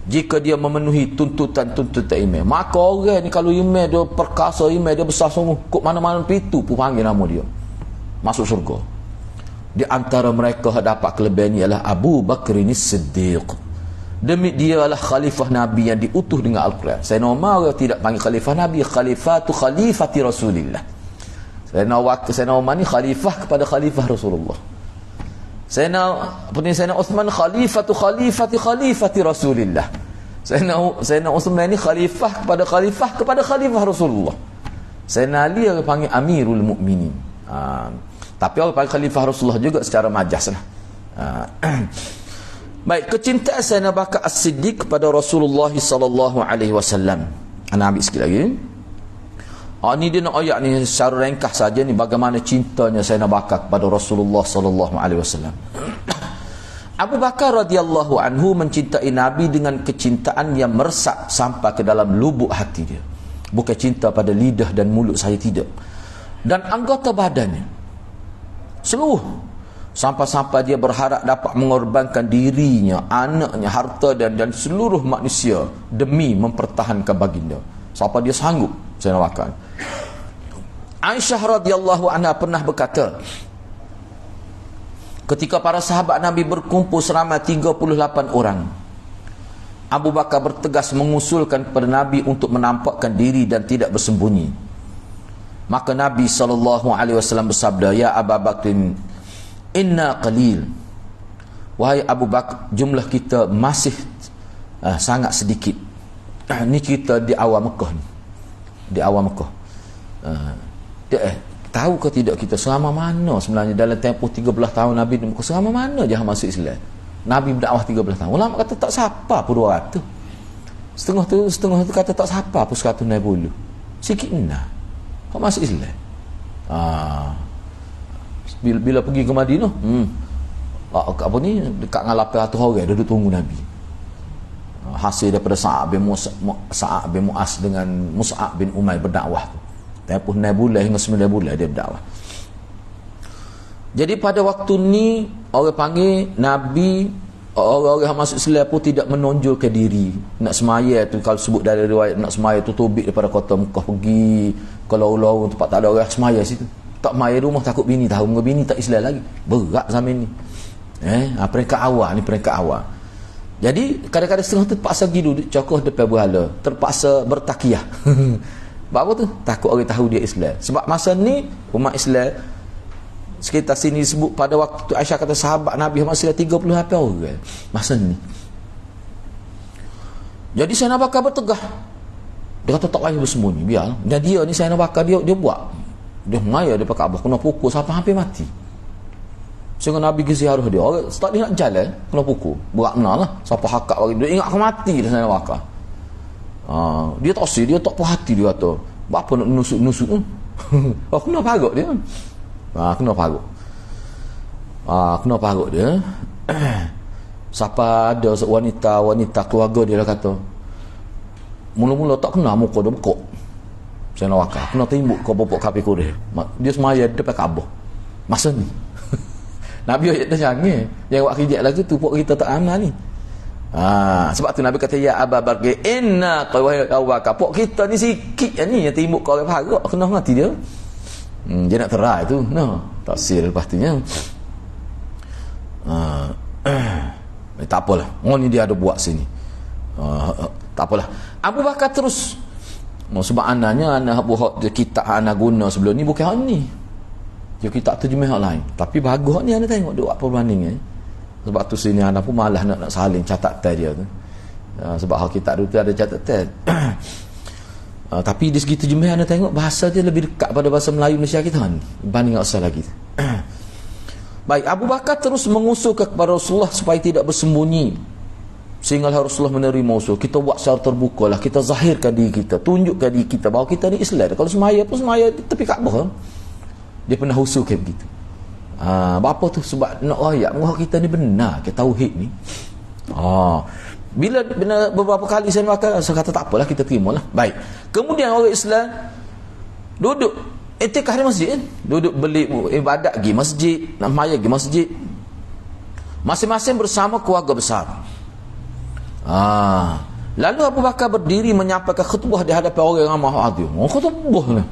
[SPEAKER 1] jika dia memenuhi tuntutan-tuntutan iman. Maka orang ni kalau iman dia perkasa, iman dia besar sungguh, kok mana-mana pintu pun panggil nama dia masuk syurga. Di antara mereka dapat kelebihan ni ialah Abu Bakr ni Siddiq. Demi dia adalah khalifah Nabi yang diutuh dengan Al-Quran. Sayyidina Umar tidak panggil khalifah Nabi, khalifati Rasulillah. Sayyidina Umar ni khalifah kepada khalifah Rasulullah. Sayyidina Uthman khalifati Rasulillah. Sayyidina Uthman ni khalifah kepada khalifah Rasulullah. Sayyidina Ali dia panggil Amirul Mukminin. Tapi orang panggil khalifah Rasulullah juga secara majaz lah. Baik, kecintaan Sayyidina Abu Bakar As-Siddiq kepada Rasulullah sallallahu alaihi wasallam. Ana ambil sikit lagi. Ni dia nak ayat ni secara ringkas saja ni bagaimana cintanya Sayyidina Abu Bakar kepada Rasulullah sallallahu alaihi wasallam. Abu Bakar radhiyallahu anhu mencintai Nabi dengan kecintaan yang meresap sampai ke dalam lubuk hati dia. Bukan cinta pada lidah dan mulut saya, tidak. Dan anggota badannya seluruh, sampai-sampai dia berharap dapat mengorbankan dirinya, anaknya, harta dan seluruh manusia demi mempertahankan baginda. Siapa dia sanggup? Saya nak makan. Aisyah radhiyallahu anha pernah berkata, ketika para sahabat Nabi berkumpul seramai 38 orang, Abu Bakar bertegas mengusulkan kepada Nabi untuk menampakkan diri dan tidak bersembunyi. Maka Nabi SAW bersabda, "Ya Abu Bakrin, inna qalil." Wahai Abu Bakar, jumlah kita masih sangat sedikit. Ni cerita di awal Mekah ni. Di awal Mekah. Tahu ke tidak kita selama mana sebenarnya dalam tempoh 13 tahun Nabi di Mekah, selama mana je masuk Islam? Nabi berdakwah 13 tahun. Ulama kata tak siapa pun 200. Setengah tu kata tak siapa pun 190. Sikit nah. Kau masuk Islam. Bila pergi ke Madinah, apa ni, dekat dengan 800 orang duduk tunggu Nabi. Hasil daripada Sa'ab bin Mu'az dengan Mus'ab bin Umair berdakwah tu. Tempoh 9 bulan hingga 9 bulan dia berdakwah. Jadi pada waktu ni orang panggil Nabi, orang-orang yang masuk Islam pun tidak menonjolkan diri. Nak semaya tu, kalau sebut dari riwayat, nak semaya tu tobik daripada kota Mekah pergi ke laut-laut tempat tak ada orang semaya situ. Tak maya rumah takut bini tahu, muka bini tak Islam lagi. Berat zaman ni. Peringkat awal ni, peringkat awal. Jadi kadang-kadang setengah tu terpaksa pergi duduk cokoh depan berhala, terpaksa bertakiyah. Sebab apa tu? Takut orang tahu dia Islam. Sebab masa ni umat Islam sekitar sini disebut pada waktu Aisyah kata sahabat Nabi masih 30 orang masa ni. Jadi Sayyidina Abu Bakar bertegah. Dia kata tak payah bersembunyi, biar. Dan dia ni Sayyidina Abu Bakar dia buat. Dia maya dia pakai Kaabah, kena pukul sampai hampir mati. Sehingga Nabi pergi ziarah dia. Orang tak dia nak jalan, kena pukul. Berat benar lah. Siapa hakak orang dia ingat aku mati dah Sayyidina Abu Bakar. Dia tak sih, dia tak puas hati, dia kata, apa nak nusuk-nusuk tu? Kena parut dia. Kena parut dia. Siapa ada wanita keluarga dia lah kata, mula-mula tak kena muka dia bekok. Saya nak wakar, kena timbuk ke popok kapi kurih. Dia semaya depan Kaabah. Masa ni. Nabi ayat dah jangan. Yang buat kerja lagu tu, pok kita tak amal ni. Sebab tu Nabi kata, ya Aba Bakar, inna qawai awaka. Pok kita ni sikit ni yang timbuk ke orang parut. Kena mati dia. Dia nak terai tu. Tak sil lepas tu nya. Tak apalah. Orang ni dia ada buat sini. Tak apalah. Abu Bakar terus. Sebab anaknya buat kitab anak guna sebelum ni bukan hal ni. Dia kitab terjemah hal lain. Tapi bagus ni anda tengok dia buat perbandingan. Sebab tu sini anak pun malas nak salin catatan dia tu. Sebab hal kitab tu ada catatan. Tapi di segi terjemah anda tengok bahasa dia lebih dekat pada bahasa Melayu Malaysia kita ni berbanding asal lagi. Baik, Abu Bakar terus mengusul kepada Rasulullah supaya tidak bersembunyi. Sehingga Rasulullah menerima usul. Kita buat secara terbuka lah. Kita zahirkan diri kita. Tunjukkan diri kita bahawa kita ni Islam. Kalau semaya pun semaya tepi Kaabah. Dia pernah usul kayak begitu. Apa tu? Sebab nak rakyat bahawa kita ni benar ke tauhid ni. Bila beberapa kali saya kata tak apalah, kita terima lah. Baik. Kemudian orang Islam duduk etikah di masjid. Duduk beli ibadat pergi masjid. Nak maya pergi masjid. Masing-masing bersama keluarga besar. Lalu Abu Bakar berdiri menyampaikan khutbah di hadapan orang yang ramah hadir. Khutbah ni.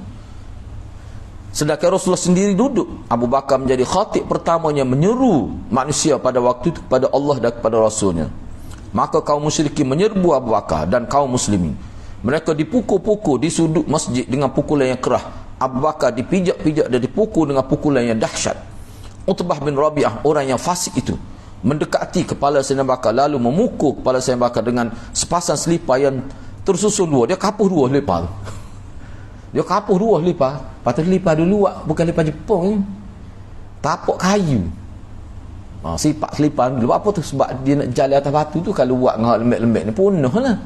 [SPEAKER 1] Sedangkan Rasulullah sendiri duduk. Abu Bakar menjadi khatib pertamanya menyeru manusia pada waktu itu kepada Allah dan kepada Rasulnya. Maka kaum musyrikin menyerbu Abu Bakar dan kaum muslimin. Mereka dipukul-pukul di sudut masjid dengan pukulan yang kerah. Abu Bakar dipijak-pijak dan dipukul dengan pukulan yang dahsyat. Utbah bin Rabi'ah, orang yang fasik itu, mendekati kepala Sayyidina Bakar lalu memukul kepala Sayyidina Bakar dengan sepasang selipar yang tersusun dua. Dia kapuh dua selipar. Dia kapuh dua selipar. Patut selipar dulu bukan selipar Jepun. Tapak kayu. Sifat selipar dulu. Apa tu? Sebab dia nak jalan atas batu tu, kalau buat dengan lembek-lembek ni punah lah.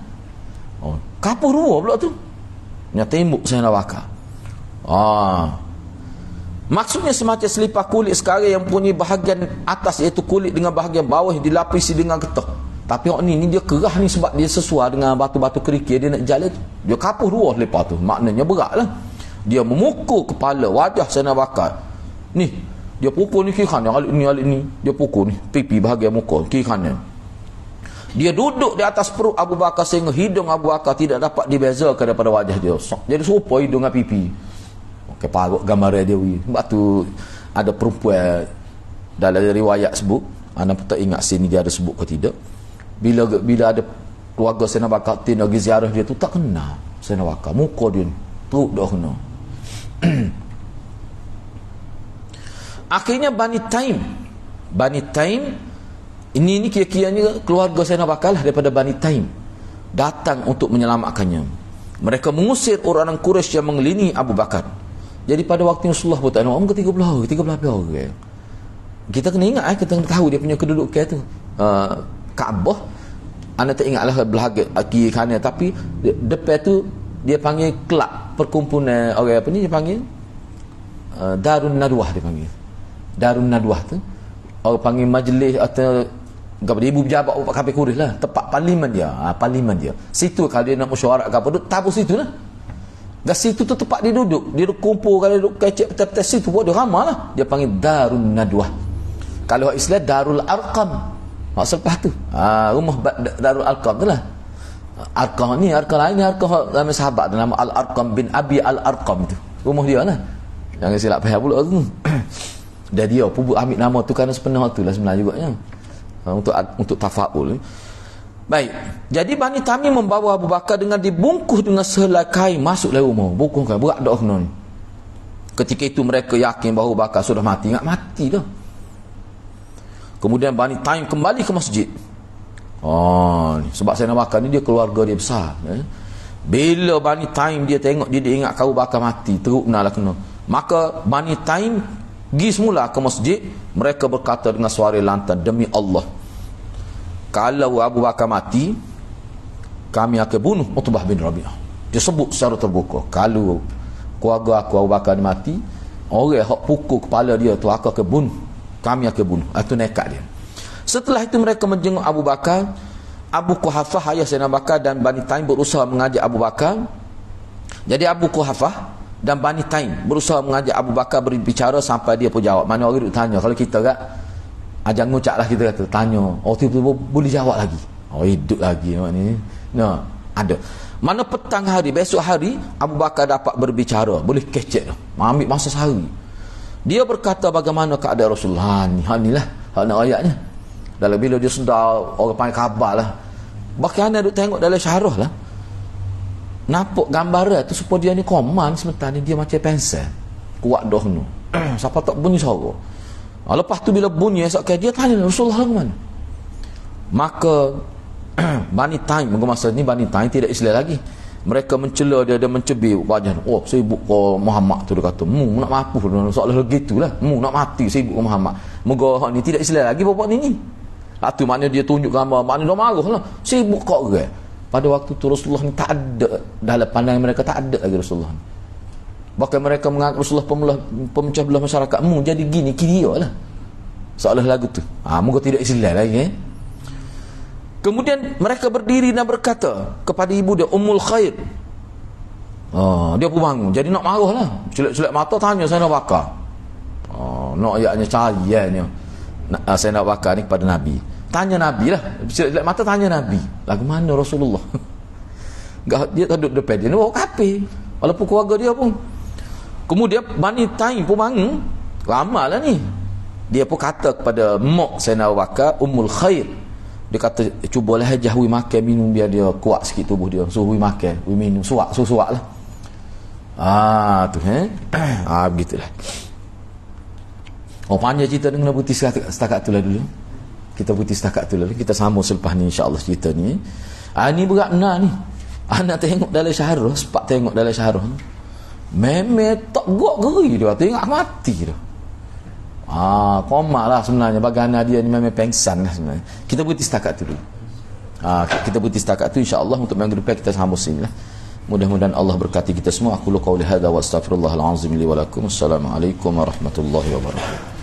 [SPEAKER 1] Kapuh dua pula tu. Yang tembok Sayyidina Bakar. Maksudnya semacam selipar kulit sekarang yang punya bahagian atas iaitu kulit dengan bahagian bawah dilapisi dengan getah. Tapi orang ni dia kerah ni sebab dia sesuai dengan batu-batu kerikil dia nak jalan tu. Dia kapuh dua selipar tu. Maknanya berat lah. Dia memukul kepala wajah Sayyidina Bakar. Ni dia pukul ni kiri kanan, alik ni dia pukul ni pipi bahagian muka kiri kanan. Dia duduk di atas perut Abu Bakar sehingga hidung Abu Bakar tidak dapat dibezakan daripada wajah dia. Jadi serupa hidung dengan pipi. Parut gambar dia. Sebab tu ada perempuan dalam riwayat sebut, anda pun tak ingat sini dia ada sebut ke tidak, bila ada keluarga Sayyidina Bakar tin pergi ziarah dia tu, tak kena Sayyidina Bakar muka dia perut dah kena. Akhirnya Bani Taim ini kira-kiranya keluarga Sayyidina Bakar lah daripada Bani Taim datang untuk menyelamatkannya. Mereka mengusir orang Quraisy yang mengelilingi Abu Bakar. Jadi pada waktu Rasulullah pun tak nak 30 orang. Kita kena ingat, kita kena tahu dia punya kedudukan tu. Kaabah, anda tak ingatlah belakang kiri kanan, tapi depan tu dia panggil kelab perkumpulan orang apa ni, dia panggil Darun Nadwah, dia panggil Darun Nadwah tu. Orang panggil majlis atau ibu pejabat Kapi Kurih lah, tempat parlimen dia. Parlimen dia. Situ kalau dia nak mesyuarat ke apa, duduk tabu situ lah. Dan situ tu tempat dia duduk. Dia kumpul, kalau duduk kecek petai-petai situ pun dia ramah lah. Dia panggil Darun Nadwah. Kalau Islam Darul Arqam. Maksud lepas tu rumah Darul Arqam tu lah. Arqam ni, Arqam lain ni, Arqam nama sahabat tu, nama Al-Arqam bin Abi Al-Arqam tu. Rumah dia lah. Jangan silap payah pula tu. Dan dia pun ambil nama tu kerana sepenuh tu lah sebenarnya juga ya. Untuk tafaul. Baik, jadi Bani Tamim membawa Abu Bakar dengan dibungkus dengan sehelai kain masuk dalam rumah. Bungkus kain, berat dah kena ni. Ketika itu mereka yakin bahawa Abu Bakar sudah mati. Ingat mati dah. Kemudian Bani Tamim kembali ke masjid. Sebab Sayyidina Bakar ni dia keluarga dia besar. Bila Bani Tamim dia tengok dia ingat Abu Bakar mati, teruk lah kena. Maka Bani Tamim pergi semula ke masjid. Mereka berkata dengan suara lantang, demi Allah, kalau Abu Bakar mati, kami akan bunuh Utbah bin Rabi'ah. Dia sebut secara terbuka, kalau keluarga aku Abu Bakar mati, orang hak pukul kepala dia tu aku akan bunuh, kami akan bunuh. Itu nekat dia. Setelah itu mereka menjenguk Abu Bakar. Abu Quhafah ayah Sayyidina Bakar dan Bani Taim berusaha mengajak Abu Bakar. Jadi Abu Quhafah dan Bani Taim berusaha mengajak Abu Bakar berbicara sampai dia pun jawab. Mana orang duk tanya, kalau kita kat ajang ngucak lah, kita kata tanya, oh tiba-tiba boleh jawab lagi, oh hidup lagi ni. Nah, ada. Mana petang hari, besok hari Abu Bakar dapat berbicara, boleh kecek dah, ambil masa sehari. Dia berkata bagaimana keadaan Rasulullah ni, hal ni lah, hal nak ayatnya. Dalam bila dia sedar, orang panggil khabar lah. Bahkan ada tengok dalam syarah lah, nampak gambar tu supaya dia ni koman sementara ni dia macam pensel kuat dah ni. Siapa tak bunyi suara. Lepas tu bila bunyi esok dia tanya Rasulullah ke mana. Maka Bani Taim, masa ni Bani Taim tidak Islam lagi. Mereka mencela dia dan mencebir wajah. Oh, sibuk ke Muhammad tu, dia kata, nak mampus soalan begitulah. Nak mati sibuk ke Muhammad. Moga hak ni tidak Islam lagi bapak ni. Itu mana dia tunjuk gambar, maknanya dah marah lah. Sibuk kok ke. Pada waktu tu Rasulullah ni tak ada, dalam pandangan mereka tak ada lagi Rasulullah ni. Bahkan mereka menganggap Rasulullah pemecah belah masyarakat. Jadi gini, kira lah soalan lagu tu. Moga tidak Islam lagi. Kemudian mereka berdiri dan berkata kepada ibu dia, Ummul Khair. Dia pun bangun. Jadi nak marah lah. Celak-celak mata tanya Sayyidina Bakar. Nak ayatnya cahayanya Sayyidina Bakar ni kepada Nabi. Tanya Nabi lah. Celak mata tanya Nabi. Lagu mana Rasulullah? Dia duduk depan dia. Ni bawa kafir. Walaupun keluarga dia pun. Kemudian Bani Taim pun bangun. Ramai lah ni. Dia pun kata kepada mak Sayyidina Bakar, Ummul Khair. Dia kata, cubalah aja hui makan minum biar dia kuat sikit tubuh dia. So hui makan, hui minum, suak lah. Tu begitulah. Panjang cerita dengan putih setakat tu lah dulu. Kita putih setakat tu lah. Kita sambung selepas ni insya-Allah cerita ni. Ni berat benar ni. Anak tengok dalam syarah, sepak tengok dalam syarah. Memang tak gok geri dia. Tengok mati dah. Koma lah sebenarnya. Bagaimana dia ni memang pengsan lah sebenarnya. Kita putih setakat tu dulu. Kita putih setakat tu insya-Allah. Untuk minggu depan kita sambung sini lah. Mudah-mudahan Allah berkati kita semua. Aku qauli hadza wa astaghfirullahal azim li wa lakum. Assalamualaikum warahmatullahi wabarakatuh.